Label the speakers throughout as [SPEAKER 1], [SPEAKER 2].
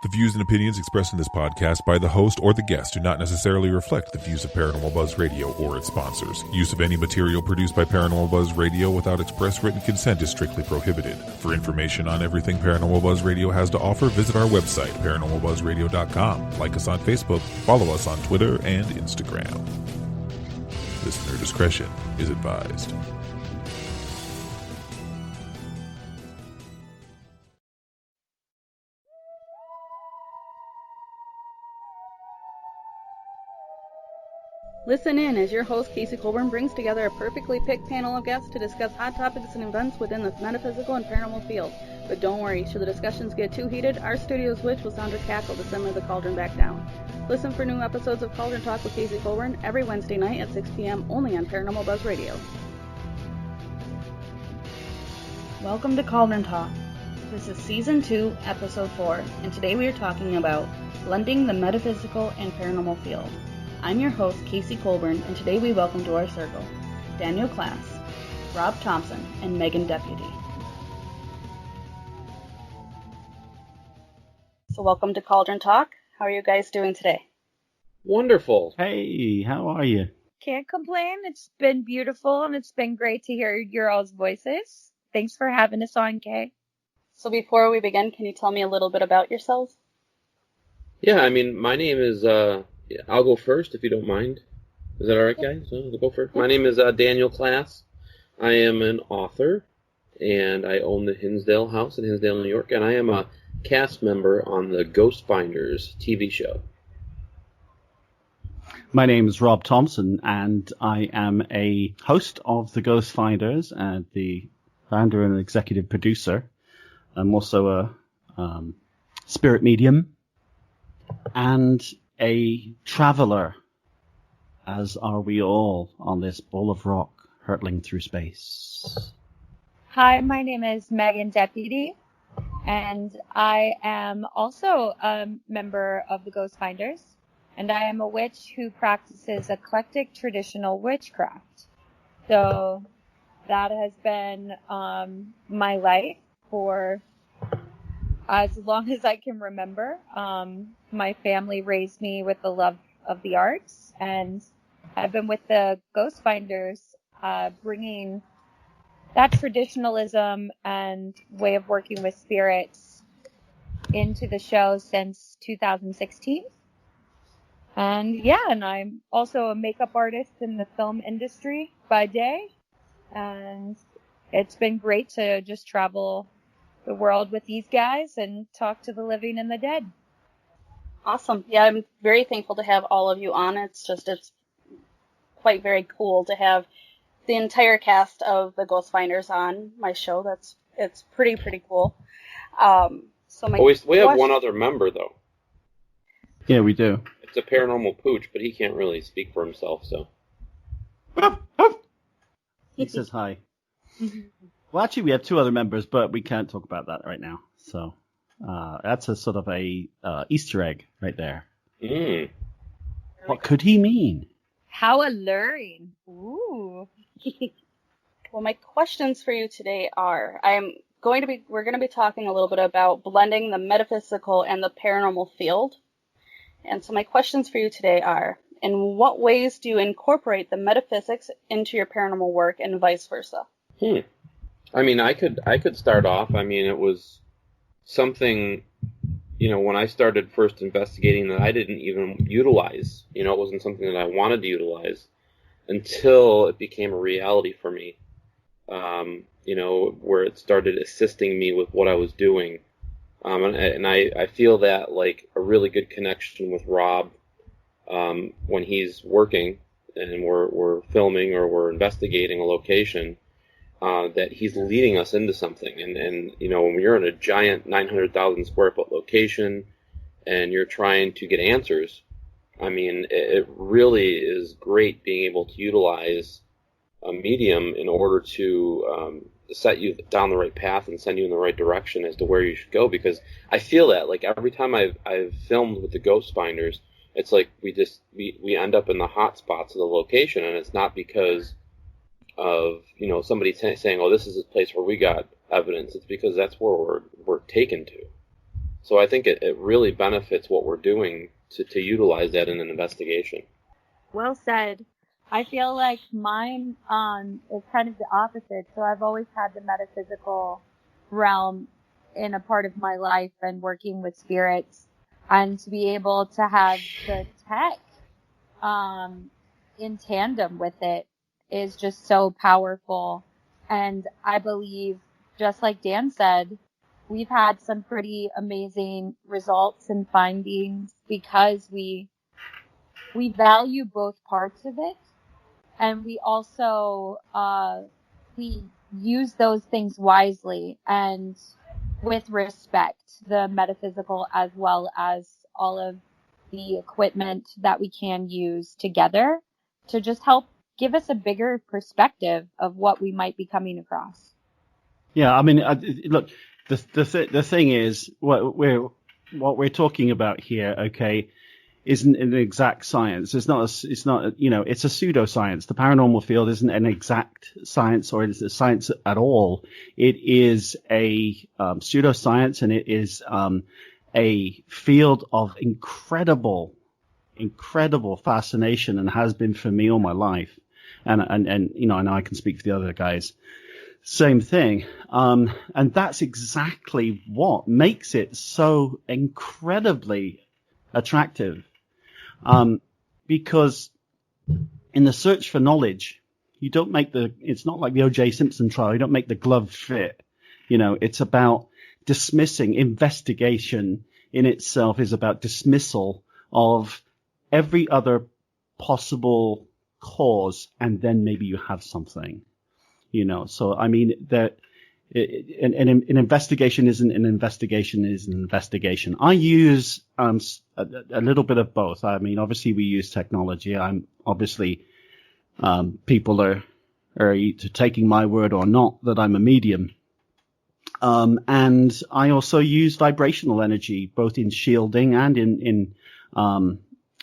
[SPEAKER 1] The views and opinions expressed in this podcast by the host or the guest do not necessarily reflect the views of Paranormal Buzz Radio or its sponsors. Use of any material produced by Paranormal Buzz Radio without express written consent is strictly prohibited. For information on everything Paranormal Buzz Radio has to offer, visit our website, paranormalbuzzradio.com. Like us on Facebook, follow us on Twitter and Instagram. Listener discretion is advised.
[SPEAKER 2] Listen in as your host, Casey Colburn, brings together a perfectly picked panel of guests to discuss hot topics and events within the metaphysical and paranormal field. But don't worry, should the discussions get too heated, our studio's witch will sound her cackle to simmer the cauldron back down. Listen for new episodes of Cauldron Talk with Casey Colburn every Wednesday night at 6 p.m. only on Paranormal Buzz Radio. Welcome to Cauldron Talk. This is Season 2, Episode 4, and today we are talking about blending the metaphysical and paranormal field. I'm your host, Casey Colburn, and today we welcome to our circle Daniel Klaes, Rob Thompson, and Megan Deputy. So welcome to Cauldron Talk. How are you guys doing today?
[SPEAKER 3] Wonderful.
[SPEAKER 4] Hey, how are you?
[SPEAKER 5] Can't complain. It's been beautiful, and it's been great to hear your all's voices. Thanks for having us on, Kay.
[SPEAKER 2] So before we begin, can you tell me a little bit about yourselves?
[SPEAKER 3] Yeah, my name is, I'll go first if you don't mind. Is that all right, guys? I'll go first. My name is Daniel Klaes. I am an author, and I own the Hinsdale House in Hinsdale, New York, and I am a cast member on the Ghost Finders TV show.
[SPEAKER 4] My name is Rob Thompson, and I am a host of the Ghost Finders and the founder and executive producer. I'm also a spirit medium and a traveler, as are we all on this ball of rock hurtling through space.
[SPEAKER 5] Hi, my name is Megan Deputy, and I am also a member of the Ghost Finders, and I am a witch who practices eclectic traditional witchcraft. So that has been my life for as long as I can remember. My family raised me with the love of the arts, and I've been with the Ghost Finders, bringing that traditionalism and way of working with spirits into the show since 2016. And I'm also a makeup artist in the film industry by day, and it's been great to just travel the world with these guys and talk to the living and the dead.
[SPEAKER 2] Awesome. Yeah, I'm very thankful to have all of you on. It's quite very cool to have the entire cast of the Ghost Finders on my show. It's pretty cool.
[SPEAKER 3] We have one other member, though.
[SPEAKER 4] Yeah, we do.
[SPEAKER 3] It's a paranormal pooch, but he can't really speak for himself, so.
[SPEAKER 4] He says hi. Well, actually, we have two other members, but we can't talk about that right now. So that's a sort of a Easter egg right there.
[SPEAKER 3] Mm.
[SPEAKER 4] What could he mean?
[SPEAKER 5] How alluring. Ooh.
[SPEAKER 2] Well, my questions for you today are, we're going to be talking a little bit about blending the metaphysical and the paranormal field. And so my questions for you today are, in what ways do you incorporate the metaphysics into your paranormal work and vice versa?
[SPEAKER 3] I could start off. It was something, when I started first investigating that I didn't even utilize. It wasn't something that I wanted to utilize until it became a reality for me, where it started assisting me with what I was doing. And I feel that like a really good connection with Rob when he's working and we're filming or we're investigating a location, that he's leading us into something. And when you're in a giant 900,000 square foot location and you're trying to get answers, it really is great being able to utilize a medium in order to set you down the right path and send you in the right direction as to where you should go. Because I feel that like every time I've filmed with the Ghost Finders, it's like we end up in the hot spots of the location, and it's not because of somebody saying, oh, this is a place where we got evidence. It's because that's where we're taken to. So I think it really benefits what we're doing to utilize that in an investigation.
[SPEAKER 5] Well said. I feel like mine is kind of the opposite. So I've always had the metaphysical realm in a part of my life and working with spirits, and to be able to have the tech in tandem with it is just so powerful. And I believe, just like Dan said, we've had some pretty amazing results and findings because we value both parts of it, and we also we use those things wisely and with respect, the metaphysical as well as all of the equipment that we can use together to just help give us a bigger perspective of what we might be coming across.
[SPEAKER 4] Yeah, I mean, look, the thing is, what we're talking about here, okay, isn't an exact science. It's not, it's a pseudoscience. The paranormal field isn't an exact science, or it's a science at all. It is a pseudoscience, and it is a field of incredible fascination, and has been for me all my life. And I know I can speak for the other guys. Same thing. And that's exactly what makes it so incredibly attractive. Because in the search for knowledge, you don't make it's not like the O.J. Simpson trial. You don't make the glove fit. It's about dismissing. Investigation in itself is about dismissal of every other possible cause, and then maybe you have something, So, I mean, that an investigation isn't an investigation is an investigation. I use a little bit of both. I mean, obviously we use technology. I'm obviously people are either taking my word or not that I'm a medium. And I also use vibrational energy, both in shielding and in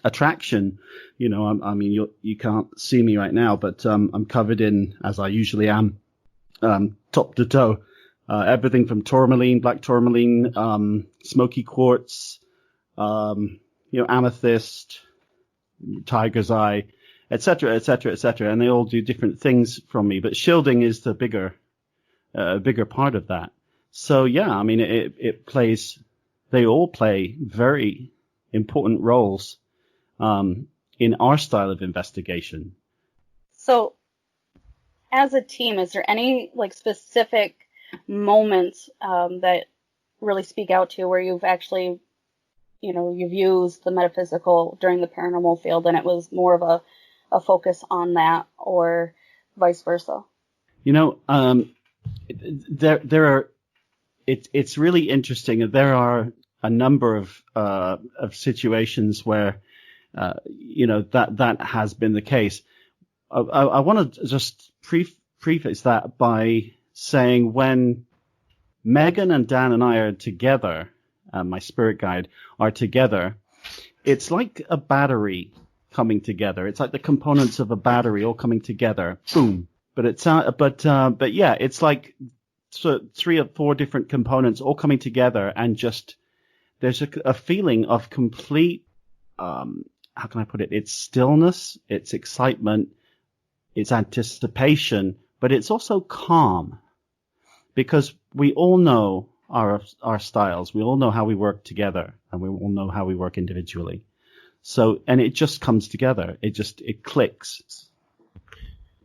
[SPEAKER 4] attraction. I mean, you can't see me right now, but I'm covered in, as I usually am, top to toe, everything from tourmaline, black tourmaline, smoky quartz, amethyst, tiger's eye, etc., etc., etc., and they all do different things from me. But shielding is the bigger part of that. So yeah, I mean, they all play very important roles in our style of investigation.
[SPEAKER 2] So, as a team, is there any specific moments that really speak out to you where you've actually, you've used the metaphysical during the paranormal field, and it was more of a focus on that, or vice versa?
[SPEAKER 4] There are. It's really interesting. There are a number of situations where that has been the case. I want to just preface that by saying, when Megan and Dan and I are together, my spirit guide, are together, it's like a battery coming together. It's like the components of a battery all coming together. Boom. But it's like 3 or 4 different components all coming together, and just there's a feeling of complete, how can I put it? It's stillness, it's excitement, it's anticipation, but it's also calm, because we all know our styles. We all know how we work together, and we all know how we work individually. So, and it just comes together. It clicks.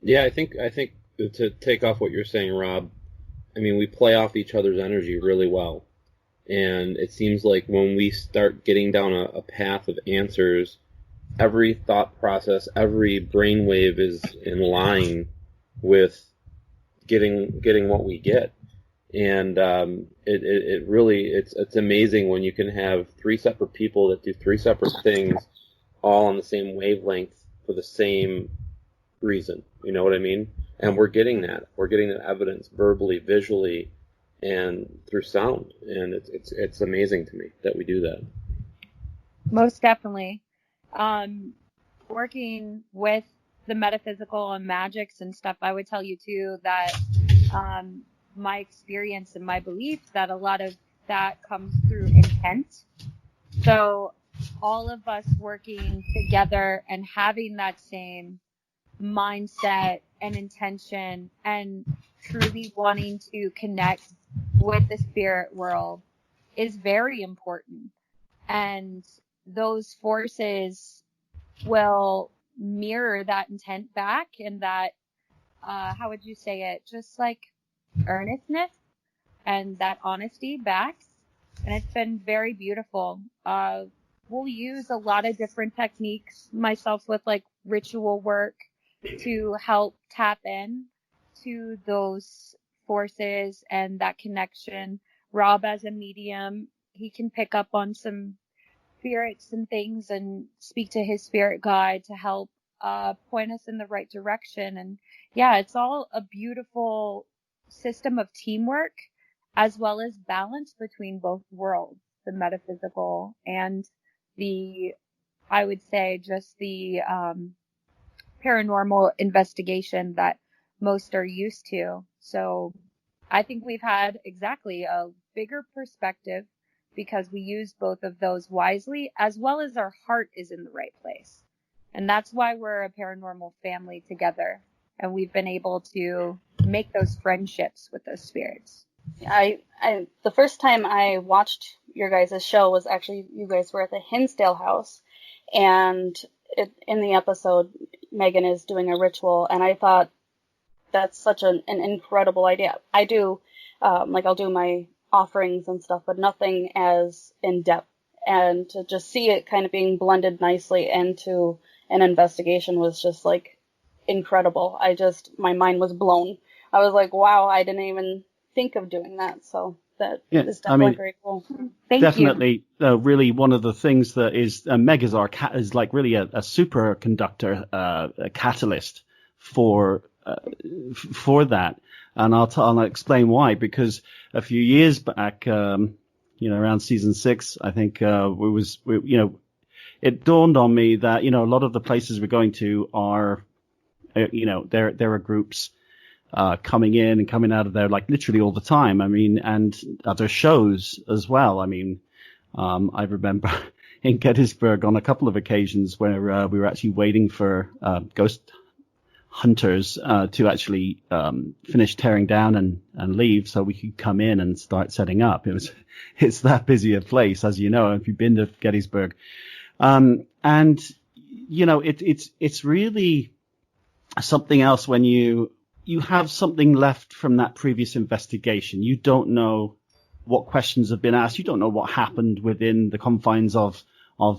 [SPEAKER 3] Yeah, I think to take off what you're saying, Rob, I mean, we play off each other's energy really well. And it seems like when we start getting down a path of answers, every thought process, every brainwave is in line with getting what we get. And it really, it's amazing when you can have 3 separate people that do 3 separate things all on the same wavelength for the same reason. You know what I mean? And we're getting that. We're getting that evidence verbally, visually, and through sound. And it's amazing to me that we do that.
[SPEAKER 5] Most definitely. Working with the metaphysical and magics and stuff, I would tell you too that my experience and my belief that a lot of that comes through intent. So all of us working together and having that same mindset and intention and truly wanting to connect with the spirit world is very important. And those forces will mirror that intent back, and that, how would you say it? Just like earnestness and that honesty back. And it's been very beautiful. We'll use a lot of different techniques, myself with like ritual work, to help tap in to those forces and that connection. Rob, as a medium, he can pick up on some spirits and things and speak to his spirit guide to help point us in the right direction. And yeah, it's all a beautiful system of teamwork as well as balance between both worlds, the metaphysical and the, I would say, just the paranormal investigation that most are used to. So I think we've had exactly a bigger perspective because we use both of those wisely, as well as our heart is in the right place. And that's why we're a paranormal family together. And we've been able to make those friendships with those spirits.
[SPEAKER 2] The first time I watched your guys' show was actually, you guys were at the Hinsdale house, and in the episode, Megan is doing a ritual, and I thought that's such an incredible idea. I do, I'll do my offerings and stuff, but nothing as in depth, and to just see it kind of being blended nicely into an investigation was just like incredible. My mind was blown. I was like, wow, I didn't even think of doing that. So that is definitely very cool.
[SPEAKER 5] Thank
[SPEAKER 4] definitely, you. Really, one of the things that is Meg is like really a superconductor, a catalyst for that, and I'll explain why. Because a few years back, around season 6, I think it dawned on me that a lot of the places we're going to are, there are groups coming in and coming out of there like literally all the time. I mean, and other shows as well. I mean, I remember in Gettysburg on a couple of occasions where we were actually waiting for ghost hunters to actually finish tearing down and leave so we could come in and start setting up. It's that busy a place, as you know, if you've been to Gettysburg. It's really something else when you have something left from that previous investigation. You don't know what questions have been asked. You don't know what happened within the confines of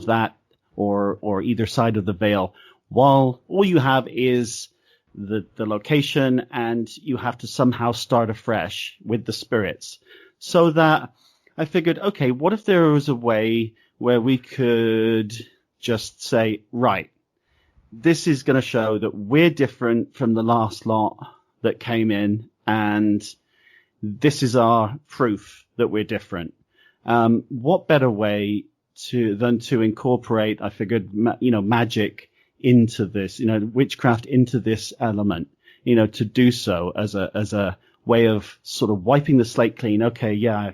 [SPEAKER 4] that or either side of the veil. While all you have is the location, and you have to somehow start afresh with the spirits. So that I figured, okay, what if there was a way where we could just say, right, this is going to show that we're different from the last lot that came in, and this is our proof that we're different. What better way than to incorporate, I figured, magic into this, witchcraft into this element, to do so as a way of sort of wiping the slate clean. Okay, yeah,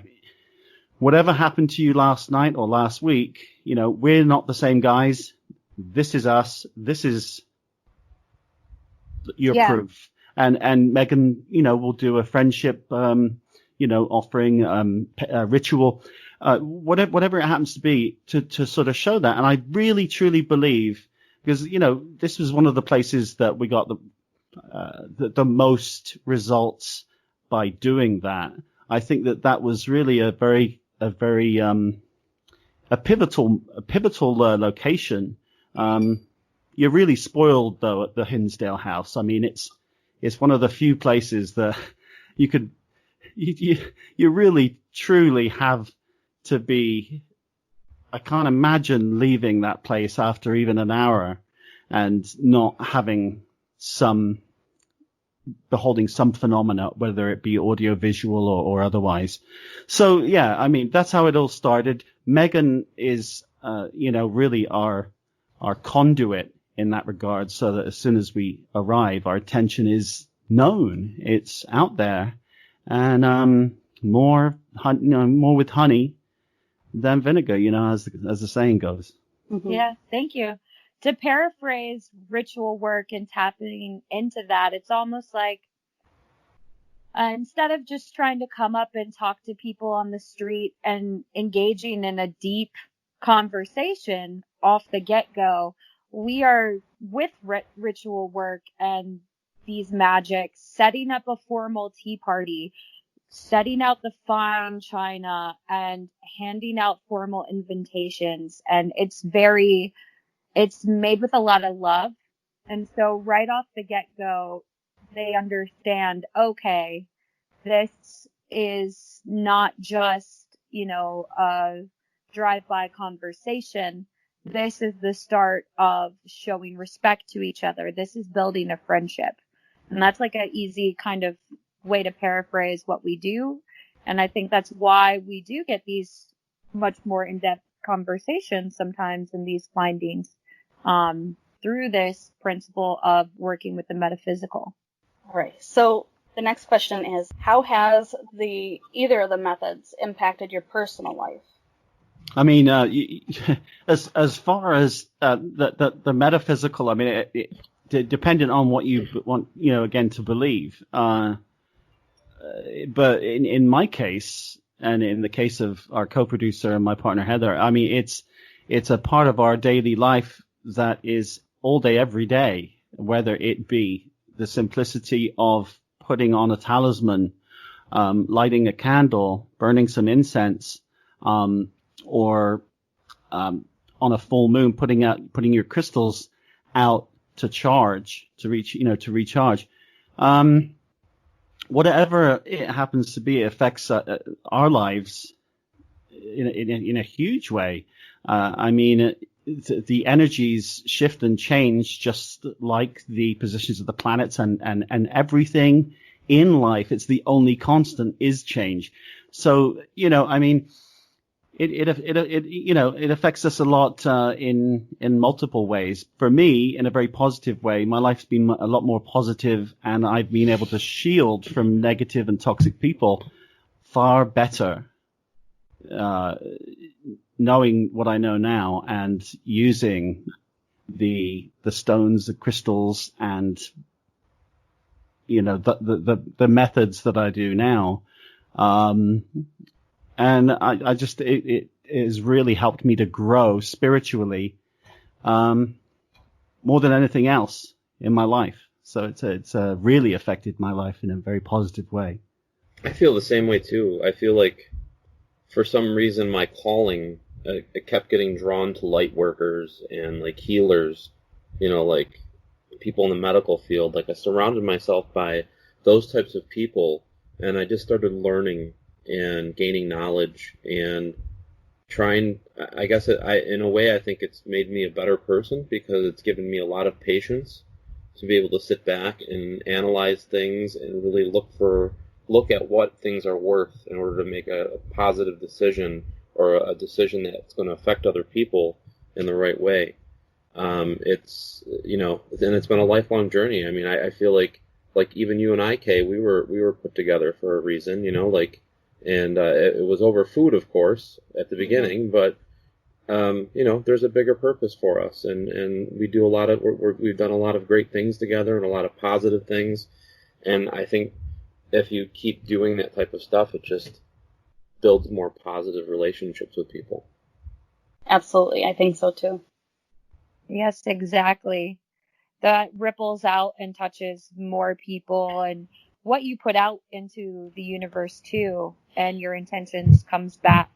[SPEAKER 4] whatever happened to you last night or last week, we're not the same guys. This is us. This is your proof. And Megan, will do a friendship, offering, ritual, whatever it happens to be to sort of show that. And I really, truly believe, because, this was one of the places that we got the most results by doing that. I think that was really a very pivotal location. You're really spoiled though at the Hinsdale house. I mean, it's one of the few places that you really truly have to be. I can't imagine leaving that place after even an hour and not beholding some phenomena, whether it be audio, visual, or otherwise. So yeah, I mean, that's how it all started. Megan is, really our conduit in that regard, so that as soon as we arrive, our attention is known. It's out there. And, more with honey than vinegar, as the saying goes.
[SPEAKER 2] Mm-hmm.
[SPEAKER 5] Yeah, thank you. To paraphrase ritual work and tapping into that, it's almost like instead of just trying to come up and talk to people on the street and engaging in a deep conversation off the get-go, we are with ritual work and these magics, setting up a formal tea party, setting out the fine china and handing out formal invitations. And it's made with a lot of love. And so right off the get-go, they understand, okay, this is not just, a drive-by conversation. This is the start of showing respect to each other. This is building a friendship. And that's like an easy kind of way to paraphrase what we do. And I think that's why we do get these much more in-depth conversations sometimes in these findings through this principle of working with the metaphysical.
[SPEAKER 2] All right. So the next question is, how has either of the methods impacted your personal life?
[SPEAKER 4] I mean, as far as the metaphysical, I mean, dependent on what you want, again, to believe. But in my case, and in the case of our co-producer and my partner Heather, I mean, it's a part of our daily life that is all day, every day, whether it be the simplicity of putting on a talisman, lighting a candle, burning some incense, or on a full moon, putting your crystals out to recharge. Whatever it happens to be, it affects our lives in a huge way. I mean, the energies shift and change just like the positions of the planets and everything in life. It's the only constant is change. So, I mean, it affects us a lot in multiple ways. For me, in a very positive way, my life's been a lot more positive, and I've been able to shield from negative and toxic people far better, knowing what I know now and using the stones, the crystals, and the methods that I do now. And I just, it has really helped me to grow spiritually, more than anything else in my life. So it's really affected my life in a very positive way.
[SPEAKER 3] I feel the same way too. I feel like for some reason my calling, I kept getting drawn to light workers and like healers, like people in the medical field. Like I surrounded myself by those types of people, and I just started learning and gaining knowledge and trying. I guess in a way I think it's made me a better person, because it's given me a lot of patience to be able to sit back and analyze things and really look at what things are worth in order to make a positive decision, or a decision that's going to affect other people in the right way. It's and it's been a lifelong journey. I mean, I feel like even you and I, Kay, we were put together for a reason, and it was over food, of course, at the beginning, but there's a bigger purpose for us, and we do we've done a lot of great things together and a lot of positive things, and I think if you keep doing that type of stuff, it just builds more positive relationships with people.
[SPEAKER 2] Absolutely, I think so too.
[SPEAKER 5] Yes, exactly. That ripples out and touches more people, and what you put out into the universe too, and your intentions comes back.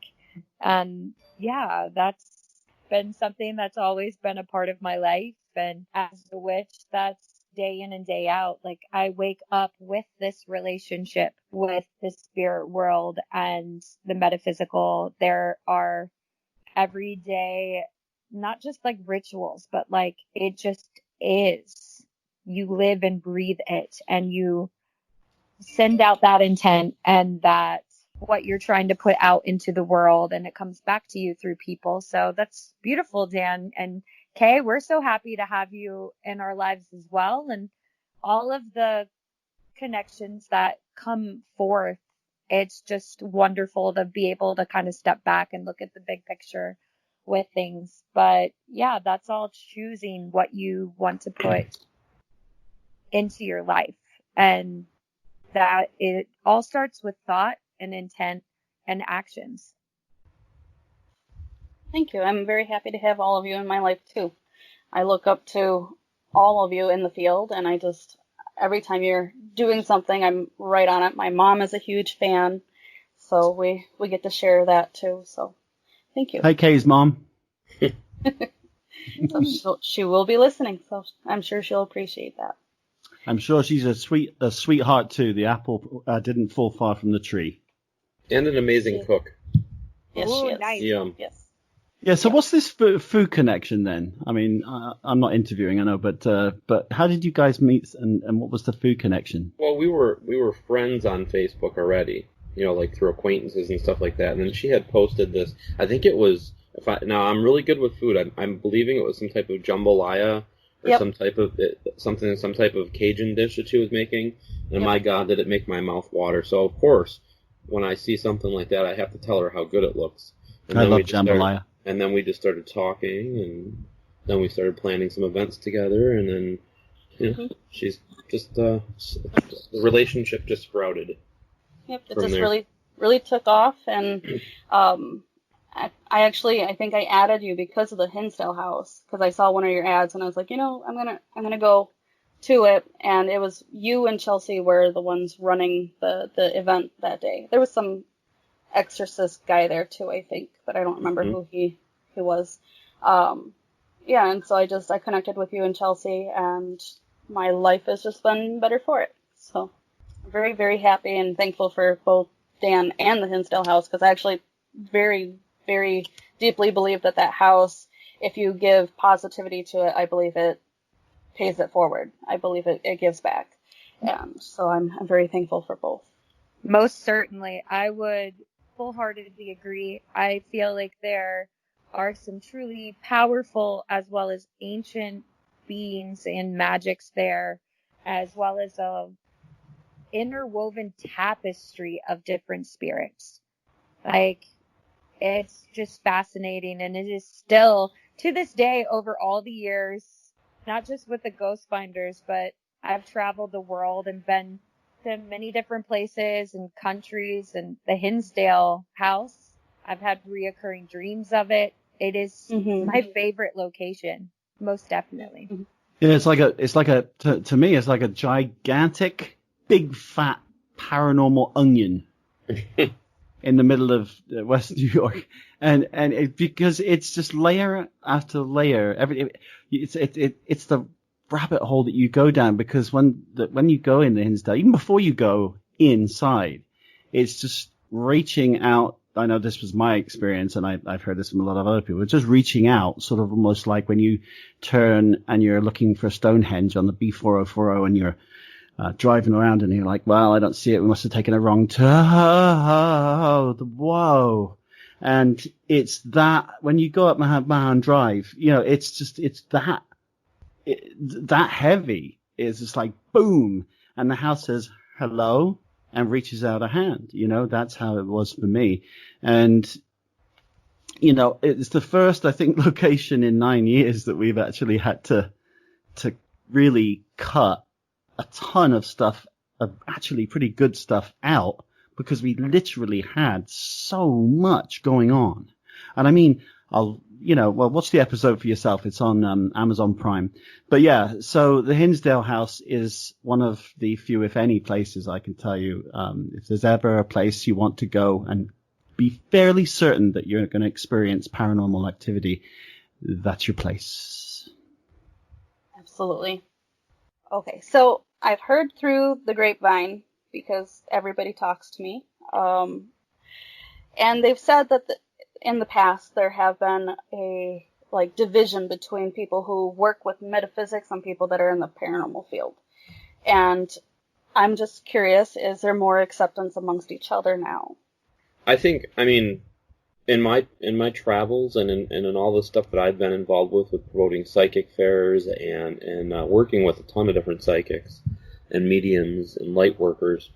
[SPEAKER 5] And yeah, that's been something that's always been a part of my life. And as a witch, that's day in and day out. Like I wake up with this relationship with the spirit world and the metaphysical. There are everyday, not just like rituals, but like it just is. You live and breathe it, and you send out that intent and that what you're trying to put out into the world, and it comes back to you through people. So that's beautiful, Dan. And Kay, we're so happy to have you in our lives as well, and all of the connections that come forth it's just wonderful to be able to kind of step back and look at the big picture with things. But yeah, that's all choosing what you want to put into your life. And that it all starts with thought and intent and actions.
[SPEAKER 2] Thank you. I'm very happy to have all of you in my life too. I look up to all of you in the field, and every time you're doing something, I'm right on it. My mom is a huge fan, so we get to share that too. So thank you.
[SPEAKER 4] Hi, Kay's mom.
[SPEAKER 2] So she will be listening, so I'm sure she'll appreciate that.
[SPEAKER 4] I'm sure she's a sweetheart too. The apple didn't fall far from the tree.
[SPEAKER 3] And an amazing cook.
[SPEAKER 2] Yes,
[SPEAKER 5] Ooh,
[SPEAKER 2] she is.
[SPEAKER 5] nice.
[SPEAKER 3] Yum.
[SPEAKER 2] Yes.
[SPEAKER 4] Yeah. So what's this food connection then? I mean, I'm not interviewing, I know, but how did you guys meet, and what was the food connection?
[SPEAKER 3] Well, we were friends on Facebook already, like through acquaintances and stuff like that. And then she had posted this. I think it was. Now I'm really good with food. I'm believing it was some type of jambalaya or some type of Cajun dish that she was making. And my God, did it make my mouth water? So of course, when I see something like that, I have to tell her how good it looks. And
[SPEAKER 4] I love jambalaya.
[SPEAKER 3] And then we just started talking, and then we started planning some events together, and then, she's just, the relationship just sprouted.
[SPEAKER 2] Yep, it just there. really took off, and I think I added you because of the Hinsdale house, because I saw one of your ads, and I was like, I'm gonna go to it, and it was you and Chelsea were the ones running the event that day. There was some exorcist guy there too, I think, but I don't remember who he was. And so I connected with you and Chelsea, and my life has just been better for it. So I'm very, very happy and thankful for both Dan and the Hinsdale house, because I actually very, very deeply believe that house, if you give positivity to it, I believe it pays it forward. I believe it gives back. And so I'm very thankful for both.
[SPEAKER 5] Most certainly. I would full-heartedly agree. I feel like there are some truly powerful as well as ancient beings and magics there, as well as a interwoven tapestry of different spirits. Like, it's just fascinating, and it is still, to this day, over all the years, not just with the Ghost Finders, but I've traveled the world and been to many different places and countries, and the Hinsdale house, I've had reoccurring dreams of it. It is my favorite location, most definitely.
[SPEAKER 4] Yeah, to me, it's like a gigantic, big, fat, paranormal onion in the middle of West New York, and because it's just layer after layer. It's the rabbit hole that you go down, because when you go in the Hinsdale, even before you go inside, it's just reaching out. I know this was my experience, and I've heard this from a lot of other people. It's just reaching out, sort of almost like when you turn and you're looking for Stonehenge on the B4040, and you're driving around and you're like, well, I don't see it. We must have taken a wrong turn. Whoa. And it's that when you go up Mulholland Drive, it's that heavy. It's just like boom. And the house says hello and reaches out a hand. That's how it was for me. And, it's the first, I think, location in 9 years that we've actually had to really cut a ton of stuff, of actually pretty good stuff out, because we literally had so much going on. And I mean, watch the episode for yourself. It's on Amazon Prime. But yeah, so the Hinsdale house is one of the few, if any, places I can tell you, if there's ever a place you want to go and be fairly certain that you're going to experience paranormal activity, that's your place.
[SPEAKER 2] Absolutely. Okay, so I've heard through the grapevine, because everybody talks to me, and they've said that in the past there have been a division between people who work with metaphysics and people that are in the paranormal field. And I'm just curious, is there more acceptance amongst each other now?
[SPEAKER 3] In my travels and in all the stuff that I've been involved with promoting psychic fairs and working with a ton of different psychics and mediums and light workers,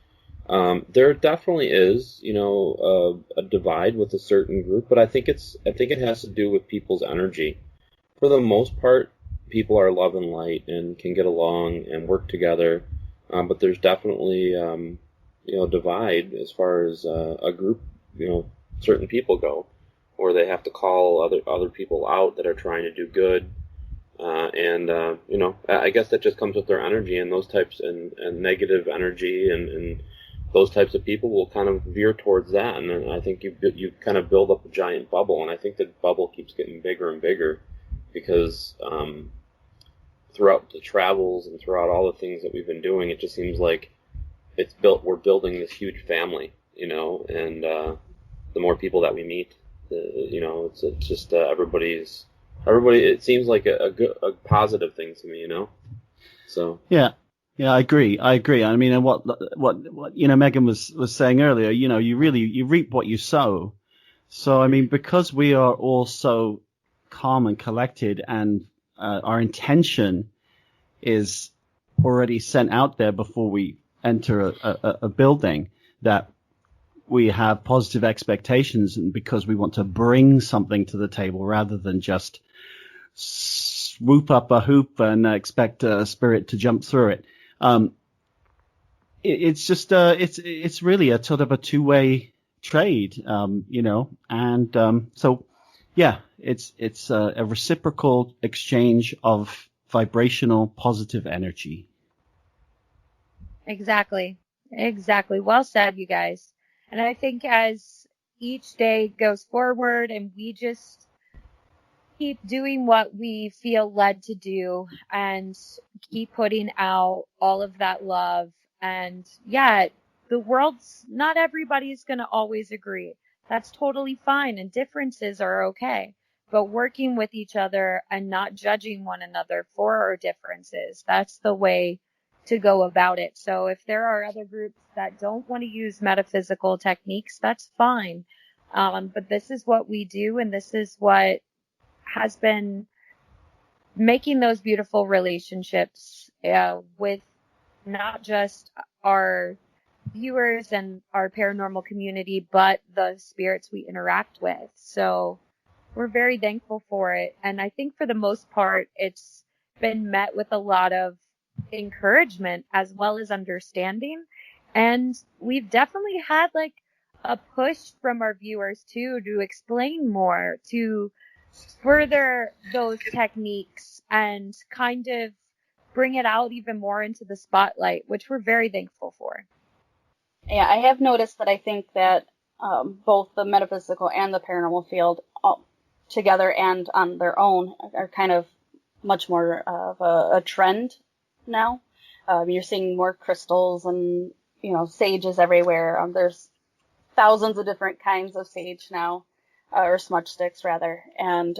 [SPEAKER 3] There definitely is, a divide with a certain group, but I think it has to do with people's energy. For the most part, people are love and light and can get along and work together. But there's definitely, divide as far as a group, certain people go, where they have to call other people out that are trying to do good. I guess that just comes with their energy, and those types and negative energy and those types of people will kind of veer towards that. And I think you kind of build up a giant bubble, and I think the bubble keeps getting bigger and bigger because throughout the travels and throughout all the things that we've been doing, it just seems like we're building this huge family, and the more people that we meet, it's just everybody, it seems like a positive thing to me, so.
[SPEAKER 4] Yeah, I agree. I mean, and what Megan was saying earlier, you reap what you sow. So, I mean, because we are all so calm and collected, and our intention is already sent out there before we enter a building, that we have positive expectations, and because we want to bring something to the table rather than just swoop up a hoop and expect a spirit to jump through it. It's just it's really a sort of a two-way trade, and so yeah, it's a reciprocal exchange of vibrational positive energy.
[SPEAKER 5] Exactly. Well said, you guys. And I think as each day goes forward and we just keep doing what we feel led to do and keep putting out all of that love, and the world's, not everybody's going to always agree. That's totally fine, and differences are okay. But working with each other and not judging one another for our differences, that's the way to go about it. So if there are other groups that don't want to use metaphysical techniques, that's fine. But this is what we do, and this is what has been making those beautiful relationships with not just our viewers and our paranormal community, but the spirits we interact with. So we're very thankful for it. And I think for the most part, it's been met with a lot of encouragement as well as understanding. And we've definitely had like a push from our viewers too, to explain more, to further those techniques and kind of bring it out even more into the spotlight, which we're very thankful for.
[SPEAKER 2] Yeah, I have noticed that I think that both the metaphysical and the paranormal field together and on their own are kind of much more of a trend now. You're seeing more crystals and, sages everywhere. There's thousands of different kinds of sage now, or smudge sticks rather. And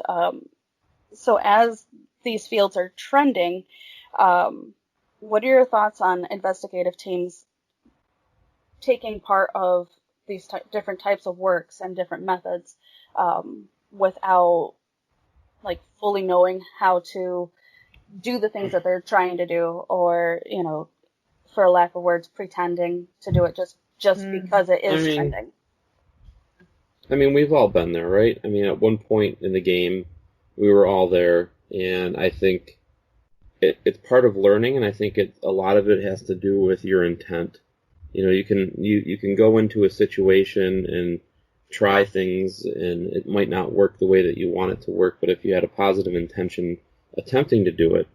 [SPEAKER 2] so as these fields are trending, what are your thoughts on investigative teams taking part of these different types of works and different methods without like fully knowing how to do the things that they're trying to do, or, for lack of words, pretending to do it just because it is trending?
[SPEAKER 3] I mean, we've all been there, right? I mean, at one point in the game, we were all there, and I think it's part of learning, and I think a lot of it has to do with your intent. You can go into a situation and try things, and it might not work the way that you want it to work, but if you had a positive intention attempting to do it,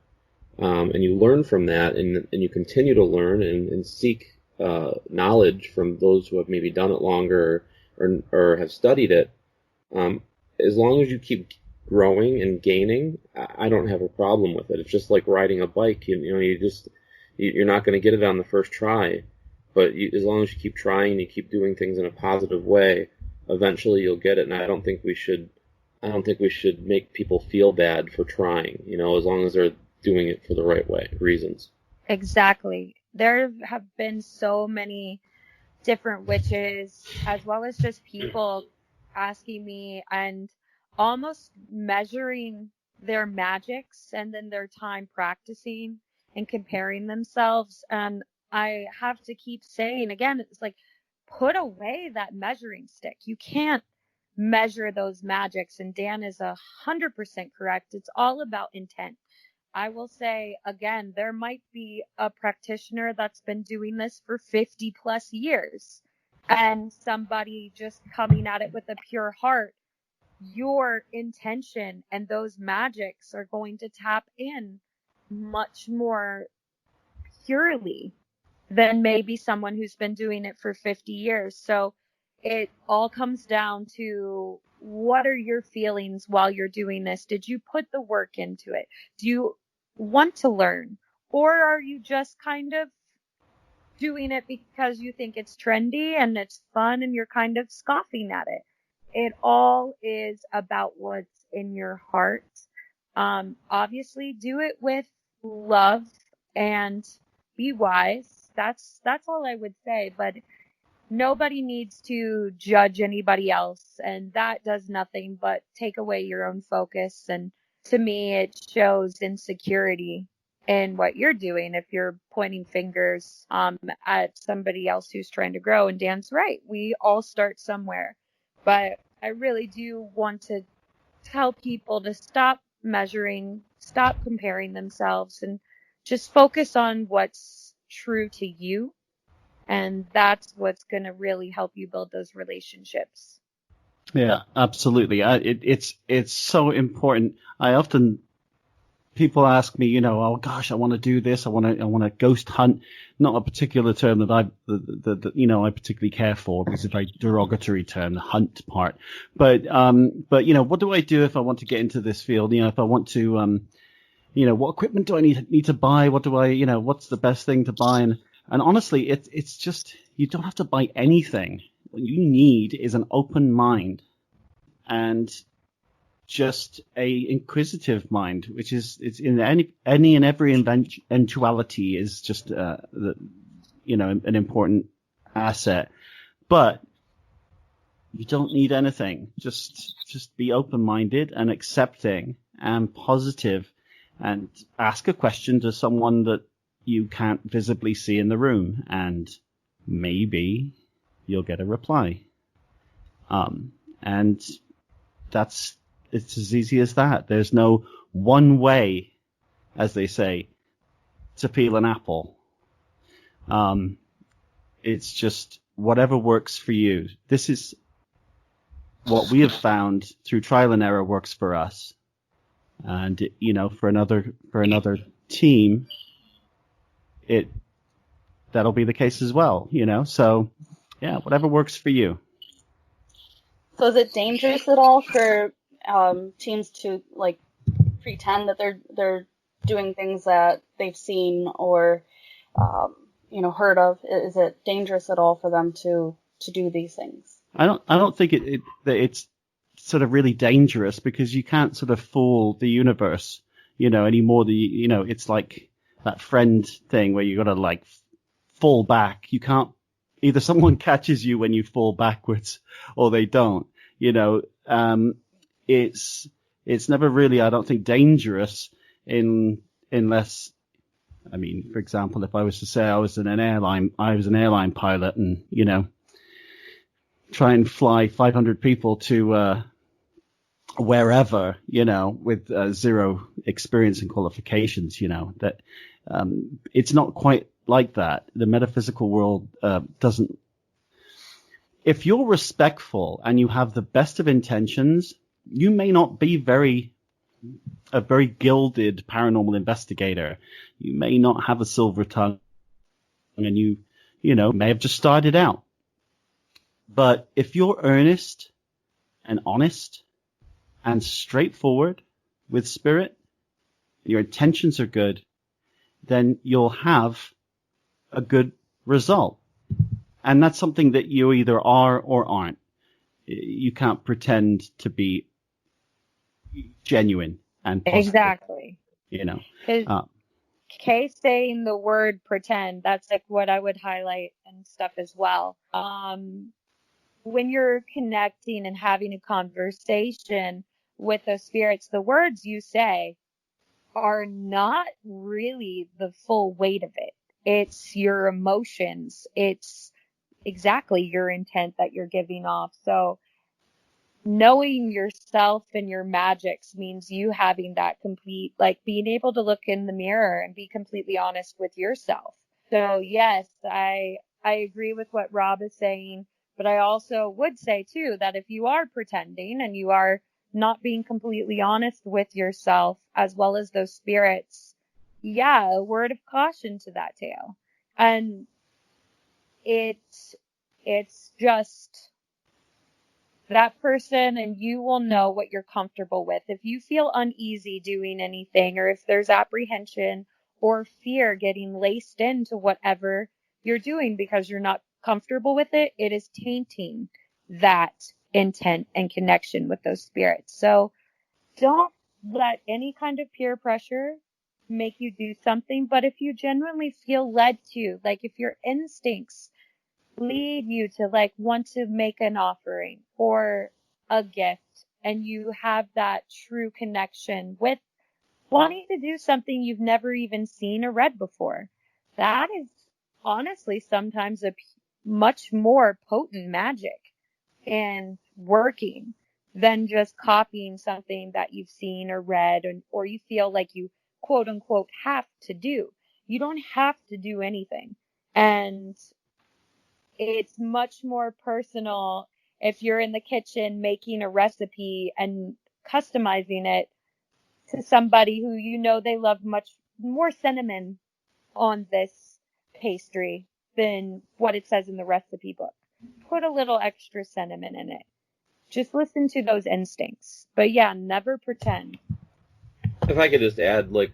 [SPEAKER 3] and you learn from that, and you continue to learn and seek knowledge from those who have maybe done it longer or have studied it, as long as you keep growing and gaining, I don't have a problem with it. It's just like riding a bike. You're not going to get it on the first try, but as long as you keep trying and you keep doing things in a positive way, eventually you'll get it. And I don't think we should make people feel bad for trying, as long as they're doing it for the right reasons.
[SPEAKER 5] Exactly. There have been so many different witches, as well as just people asking me and almost measuring their magics and then their time practicing and comparing themselves. And I have to keep saying again, it's like, put away that measuring stick. You can't measure those magics. And Dan is 100% correct. It's all about intent. I will say again, there might be a practitioner that's been doing this for 50 plus years and somebody just coming at it with a pure heart. Your intention and those magics are going to tap in much more purely than maybe someone who's been doing it for 50 years. So it all comes down to, what are your feelings while you're doing this? Did you put the work into it? Do you want to learn? Or are you just kind of doing it because you think it's trendy and it's fun and you're kind of scoffing at it? It all is about what's in your heart. Obviously do it with love and be wise. That's all I would say, but nobody needs to judge anybody else, and that does nothing but take away your own focus. And to me, it shows insecurity in what you're doing if you're pointing fingers at somebody else who's trying to grow. And Dan's right. We all start somewhere. But I really do want to tell people to stop measuring, stop comparing themselves, and just focus on what's true to you. And that's what's going to really help you build those relationships.
[SPEAKER 4] Yeah, absolutely. It's so important. People ask me, oh gosh, I want to do this. I want to ghost hunt. Not a particular term that I particularly care for, because it's a very derogatory term, the hunt part. But what do I do if I want to get into this field? If I want to, what equipment do I need to buy? What do I, what's the best thing to buy? And honestly, it's just, you don't have to buy anything. What you need is an open mind and just a inquisitive mind, which is, it's in any and every eventuality is just, an important asset. But you don't need anything. Just be open-minded and accepting and positive, and ask a question to someone that you can't visibly see in the room, and maybe you'll get a reply. And it's as easy as that. There's no one way, as they say, to peel an apple. It's just whatever works for you. This is what we have found through trial and error works for us. And, for another team, that'll be the case as well, So, yeah, whatever works for you.
[SPEAKER 2] So is it dangerous at all for teams to pretend that they're doing things that they've seen or heard of? Is it dangerous at all for them to do these things?
[SPEAKER 4] I don't think it's sort of really dangerous, because you can't sort of fool the universe, anymore. It's like that friend thing where you got to fall back. You can't, either someone catches you when you fall backwards or they don't, it's never really, I don't think, dangerous unless, for example, if I was to say I was an airline pilot and, try and fly 500 people to, wherever, with zero experience and qualifications, that, it's not quite like that. The metaphysical world, doesn't, if you're respectful and you have the best of intentions, you may not be a very gilded paranormal investigator. You may not have a silver tongue, and you may have just started out. But if you're earnest and honest and straightforward with spirit, your intentions are good, then you'll have a good result. And that's something that you either are or aren't. You can't pretend to be genuine and positive,
[SPEAKER 5] exactly. Kay saying the word pretend, that's what I would highlight and stuff as well. When you're connecting and having a conversation with those spirits, the words you say are not really the full weight of it. It's your emotions. It's exactly your intent that you're giving off. So knowing yourself and your magics means you having that complete, like being able to look in the mirror and be completely honest with yourself. So yes, I agree with what Rob is saying, but I also would say too that if you are pretending and you are not being completely honest with yourself as well as those spirits, yeah, a word of caution to that tale. And it's just that person, and you will know what you're comfortable with. If you feel uneasy doing anything, or if there's apprehension or fear getting laced into whatever you're doing because you're not comfortable with it, it is tainting that intent and connection with those spirits. So don't let any kind of peer pressure make you do something. But if you genuinely feel led to, like if your instincts lead you to like want to make an offering or a gift, and you have that true connection with wanting to do something you've never even seen or read before, that is honestly sometimes a much more potent magic and working than just copying something that you've seen or read, or you feel like you quote unquote have to do. You don't have to do anything. And it's much more personal if you're in the kitchen making a recipe and customizing it to somebody who you know they love much more cinnamon on this pastry than what it says in the recipe book. Put a little extra cinnamon in it. Just listen to those instincts. But yeah, never pretend.
[SPEAKER 3] If I could just add, like,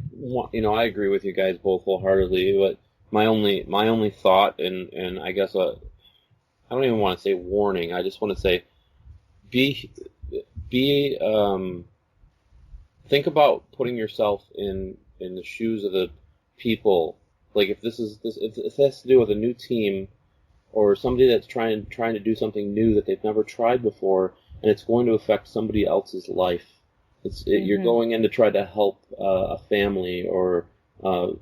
[SPEAKER 3] I agree with you guys both wholeheartedly, but my only thought, and I guess I don't even want to say warning. I just want to say, think about putting yourself in the shoes of the people. Like if this has to do with a new team or somebody that's trying to do something new that they've never tried before, and it's going to affect somebody else's life. You're going in to try to help a family or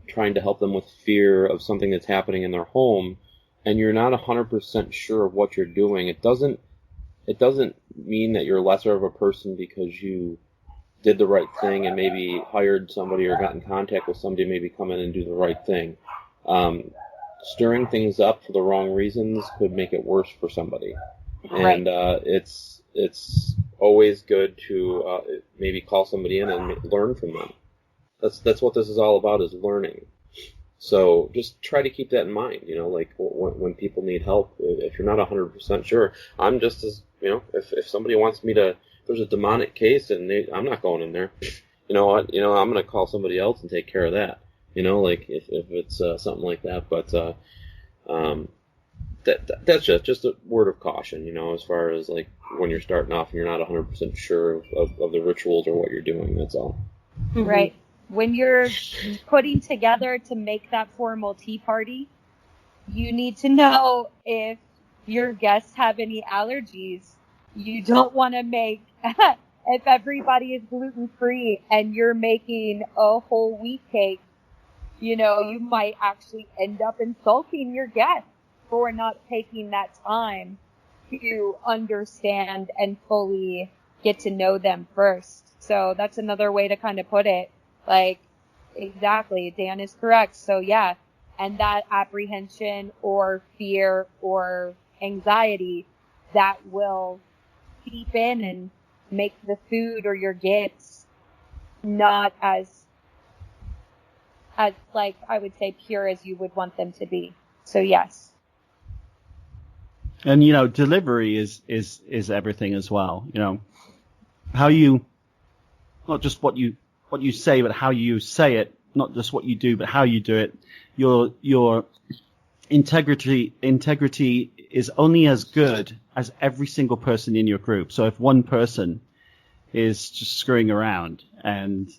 [SPEAKER 3] trying to help them with fear of something that's happening in their home, and you're not 100% sure of what you're doing. It doesn't mean that you're lesser of a person because you did the right thing and maybe hired somebody or got in contact with somebody to maybe come in and do the right thing. Stirring things up for the wrong reasons could make it worse for somebody.
[SPEAKER 5] Right.
[SPEAKER 3] And it's always good to maybe call somebody in and learn from them. That's what this is all about, is learning. So just try to keep that in mind, like when people need help, if you're not 100% sure. I'm just as, if somebody wants me to, if there's a demonic case and I'm not going in there, you know what, I'm going to call somebody else and take care of that, like if it's something like that. But that's just a word of caution, as far as like when you're starting off and you're not 100% sure of the rituals or what you're doing, that's all.
[SPEAKER 5] Right. When you're putting together to make that formal tea party, you need to know if your guests have any allergies. You don't want to make, if everybody is gluten-free and you're making a whole wheat cake, you might actually end up insulting your guests for not taking that time to understand and fully get to know them first. So that's another way to kind of put it. Like, exactly, Dan is correct. So yeah, and that apprehension or fear or anxiety, that will seep in and make the food or your gifts not as like, I would say, pure as you would want them to be. So yes.
[SPEAKER 4] And delivery is everything as well. How you, not just what you say, but how you say it. Not just what you do, but how you do it. Your integrity is only as good as every single person in your group. So if one person is just screwing around and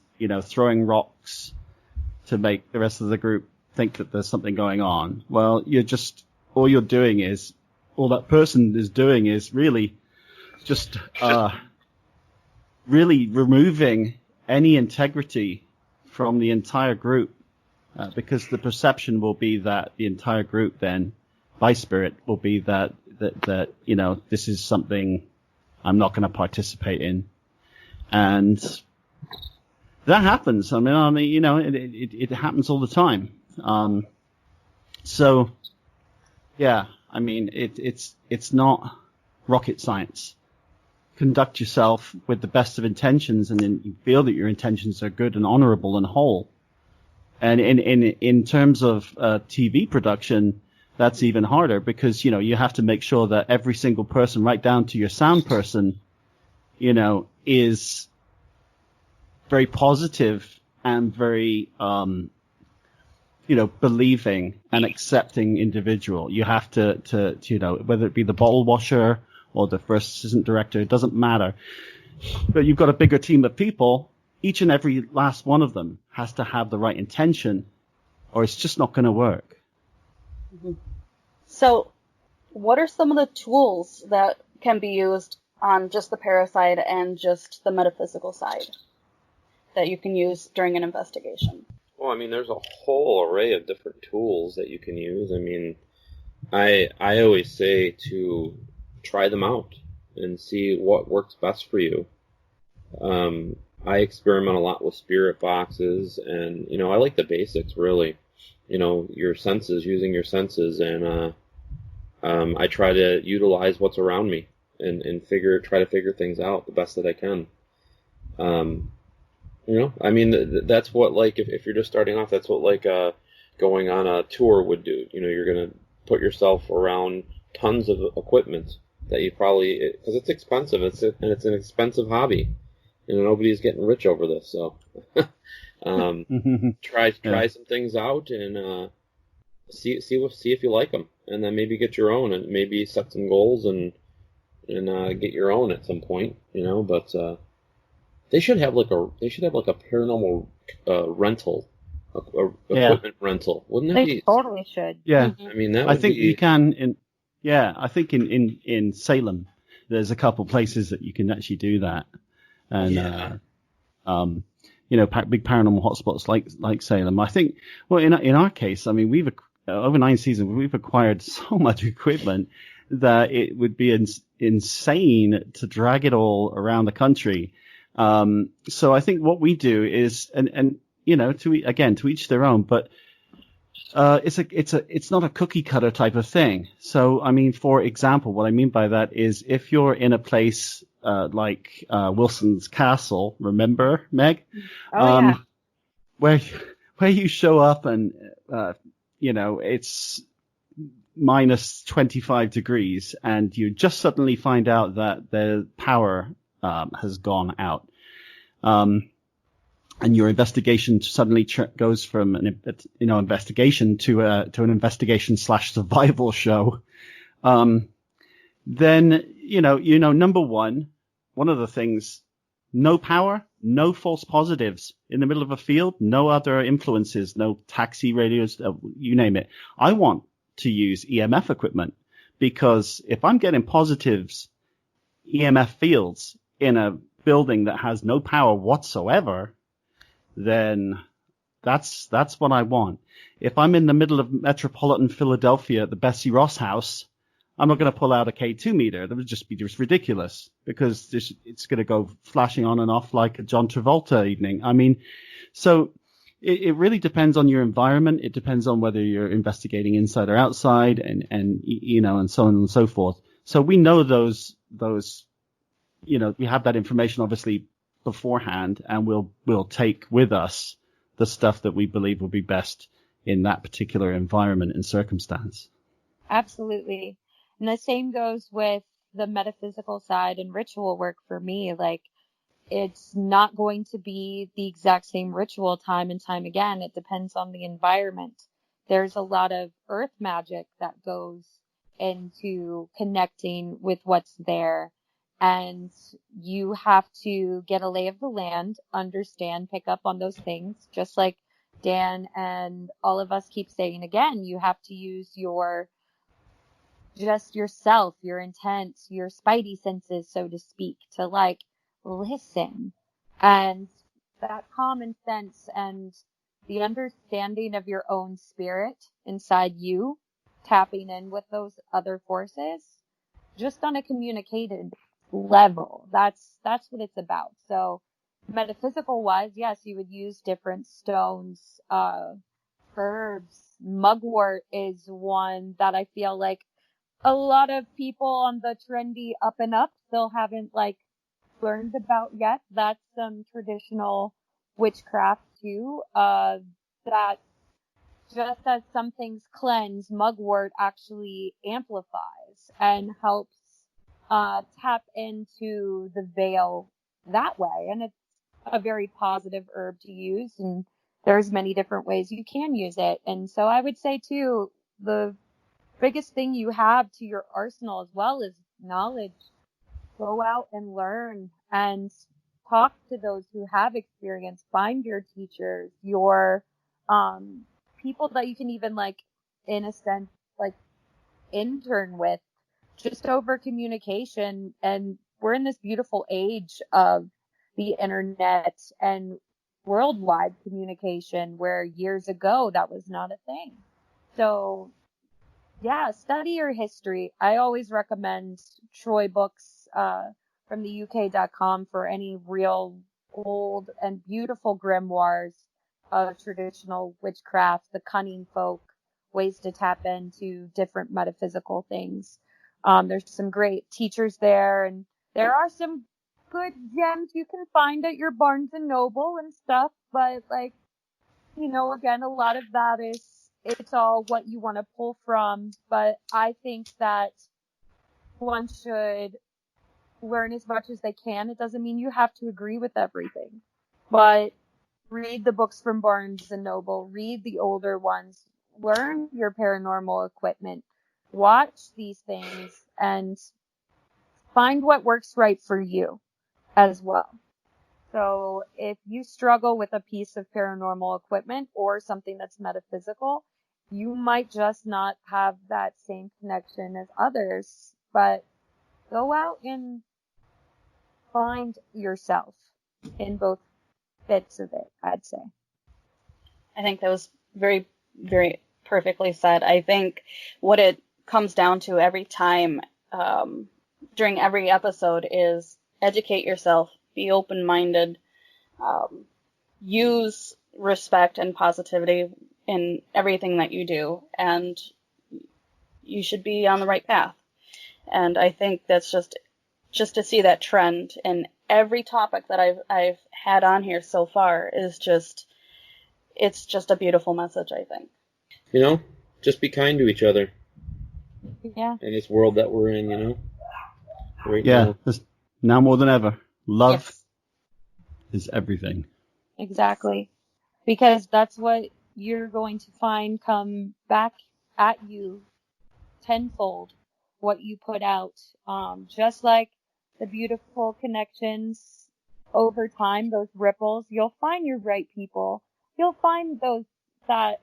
[SPEAKER 4] throwing rocks to make the rest of the group think that there's something going on, well, all that person is doing is really just really removing any integrity from the entire group. because the perception will be that the entire group then, by spirit, will be that this is something I'm not going to participate in. And that happens. I mean, it happens all the time. So, yeah, I mean, it's not rocket science. Conduct yourself with the best of intentions, and then you feel that your intentions are good and honorable and whole. And in terms of TV production, that's even harder because, you have to make sure that every single person, right down to your sound person, is very positive and very, believing and accepting individual. You have to, whether it be the bottle washer or the first assistant director, it doesn't matter. But you've got a bigger team of people. Each and every last one of them has to have the right intention, or it's just not going to work.
[SPEAKER 2] Mm-hmm. So, what are some of the tools that can be used on just the parasite and just the metaphysical side that you can use during an investigation?
[SPEAKER 3] Well, I mean, there's a whole array of different tools that you can use. I mean, I always say to try them out and see what works best for you. I experiment a lot with spirit boxes, and I like the basics really. Your senses, using your senses, and I try to utilize what's around me and try to figure things out the best that I can. I mean, that's what, like, if you're just starting off, that's what, like, going on a tour would do. You're going to put yourself around tons of equipment that you probably, because it's expensive, and it's an expensive hobby. Nobody's getting rich over this, so try some things out and see if you like them, and then maybe get your own, and maybe set some goals and get your own at some point, But they should have like a paranormal rental, equipment rental, wouldn't that be?
[SPEAKER 5] They totally should.
[SPEAKER 4] Yeah,
[SPEAKER 5] Mm-hmm.
[SPEAKER 3] I mean, that
[SPEAKER 4] I
[SPEAKER 3] would
[SPEAKER 4] think
[SPEAKER 3] be...
[SPEAKER 4] you can. I think in Salem, there's a couple places that you can actually do that, and big paranormal hotspots like Salem. I think, well, in our case, I mean, we've over 9 seasons, we've acquired so much equipment that it would be insane to drag it all around the country. So I think what we do is, and to each their own, but it's not a cookie cutter type of thing. So, I mean, for example, what I mean by that is if you're in a place like Wilson's Castle, remember, Meg?
[SPEAKER 5] Oh, yeah.
[SPEAKER 4] Where you show up and it's minus 25 degrees, and you just suddenly find out that the power has gone out. And your investigation suddenly goes from an investigation to an investigation / survival show. Then, number one of the things, no power, no false positives in the middle of a field, no other influences, no taxi radios, you name it. I want to use EMF equipment, because if I'm getting positives, EMF fields in a building that has no power whatsoever, then that's what I want. If I'm in the middle of metropolitan Philadelphia at the Bessie Ross house, I'm not going to pull out a K2 meter. That would just be ridiculous, because it's going to go flashing on and off like a John Travolta evening. I mean, so it really depends on your environment. It depends on whether you're investigating inside or outside, and so on and so forth. So we know those, we have that information obviously beforehand, and we'll take with us the stuff that we believe will be best in that particular environment and circumstance.
[SPEAKER 5] Absolutely. And the same goes with the metaphysical side and ritual work for me. Like, it's not going to be the exact same ritual time and time again. It depends on the environment. There's a lot of earth magic that goes into connecting with what's there. And you have to get a lay of the land, understand, pick up on those things, just like Dan and all of us keep saying again. You have to use just yourself, your intent, your spidey senses, so to speak, to listen. And that common sense and the understanding of your own spirit inside you, tapping in with those other forces, just on a communicated level. That's what it's about. So metaphysical wise, yes, you would use different stones, herbs. Mugwort is one that I feel like a lot of people on the trendy up and up still haven't like learned about yet. That's some traditional witchcraft too, that just as some things cleanse, mugwort actually amplifies and helps tap into the veil that way. And it's a very positive herb to use, and there's many different ways you can use it. And so I would say too, the biggest thing you have to your arsenal as well is knowledge. Go out and learn and talk to those who have experience. Find your teachers, your people that you can even like, in a sense, like intern with, just over communication. And we're in this beautiful age of the internet and worldwide communication, where years ago that was not a thing. So yeah, study your history. I always recommend Troy Books from the UK.com for any real old and beautiful grimoires of traditional witchcraft, the cunning folk, ways to tap into different metaphysical things. There's some great teachers there, and there are some good gems you can find at your Barnes and Noble and stuff, but like, you know, again, a lot of that is, it's all what you want to pull from. But I think that one should learn as much as they can. It doesn't mean you have to agree with everything, but read the books from Barnes and Noble, read the older ones, learn your paranormal equipment, watch these things, and find what works right for you as well. So if you struggle with a piece of paranormal equipment or something that's metaphysical, you might just not have that same connection as others, but go out and find yourself in both bits of it, I'd say.
[SPEAKER 2] I think that was very, very perfectly said. I think what it comes down to every time, during every episode, is educate yourself, be open-minded, use respect and positivity in everything that you do, and you should be on the right path. And I think that's just to see that trend in every topic that I've had on here so far is just, it's just a beautiful message, I think.
[SPEAKER 3] You know, just be kind to each other.
[SPEAKER 5] Yeah.
[SPEAKER 3] In this world that we're in, you know? Right
[SPEAKER 4] Now more than ever. Love
[SPEAKER 5] Yes.
[SPEAKER 4] is everything.
[SPEAKER 5] Exactly. Because that's what you're going to find come back at you tenfold, what you put out. Just like the beautiful connections over time, those ripples, you'll find your right people. You'll find those that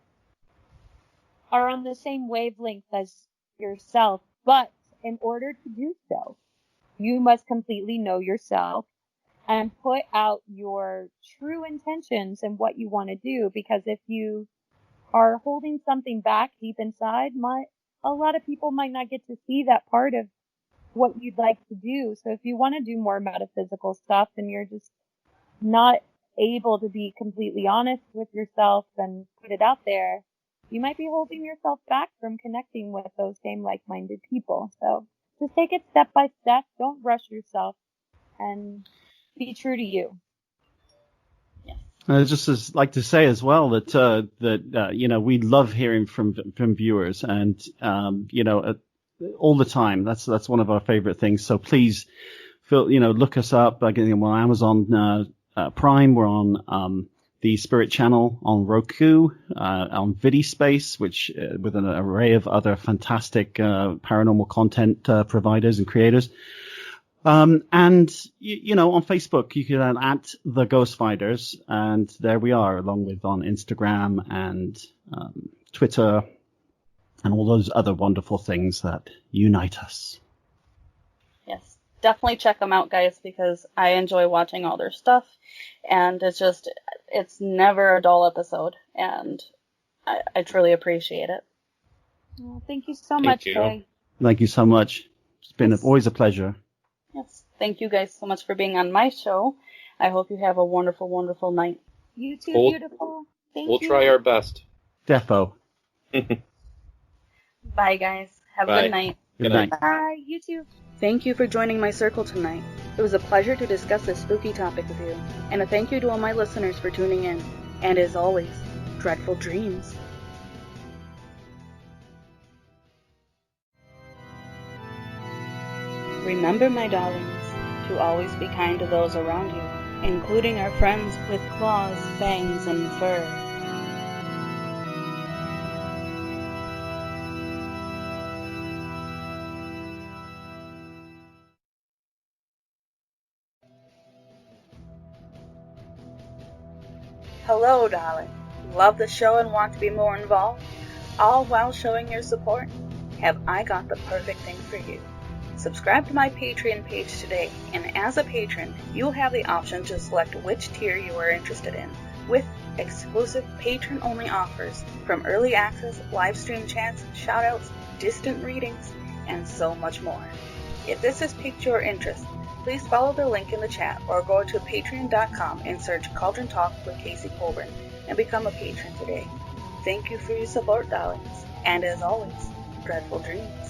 [SPEAKER 5] are on the same wavelength as yourself. But in order to do so, you must completely know yourself and put out your true intentions and what you want to do. Because if you are holding something back deep inside, a lot of people might not get to see that part of what you'd like to do. So if you want to do more metaphysical stuff and you're just not able to be completely honest with yourself and put it out there, you might be holding yourself back from connecting with those same like-minded people. So just take it step by step. Don't rush yourself and be true to you.
[SPEAKER 4] I just like to say as well that you know, we love hearing from viewers, and you know, all the time. That's one of our favorite things. So please, look us up. We're on Amazon Prime. We're on the Spirit Channel on Roku, on VidiSpace, which with an array of other fantastic paranormal content providers and creators. And you know, on Facebook, you can at the Ghost Fighters, and there we are, along with on Instagram and Twitter and all those other wonderful things that unite us.
[SPEAKER 2] Yes. definitely check them out, guys, because I enjoy watching all their stuff, and it's never a dull episode, and I truly appreciate it.
[SPEAKER 5] Well, thank you so much, Faye.
[SPEAKER 4] Thank you so much. It's been always a pleasure.
[SPEAKER 2] Yes. Thank you guys so much for being on my show. I hope you have a wonderful, wonderful night.
[SPEAKER 5] You too, beautiful. Thank you.
[SPEAKER 3] We'll try our best.
[SPEAKER 4] Defo.
[SPEAKER 2] Bye, guys. Have a good night.
[SPEAKER 4] Good night.
[SPEAKER 5] Bye. You too.
[SPEAKER 2] Thank you for joining my circle tonight. It was a pleasure to discuss this spooky topic with you. And a thank you to all my listeners for tuning in. And as always, dreadful dreams. Remember, my darlings, to always be kind to those around you, including our friends with claws, fangs, and fur. Hello, darling. Love the show and want to be more involved? All while showing your support? Have I got the perfect thing for you? Subscribe to my Patreon page today, and as a patron, you'll have the option to select which tier you are interested in, with exclusive patron-only offers from early access, live stream chats, shoutouts, distant readings, and so much more. If this has piqued your interest, please follow the link in the chat or go to patreon.com and search Cauldron Talk with Casey Colburn and become a patron today. Thank you for your support, darlings, and as always, dreadful dreams.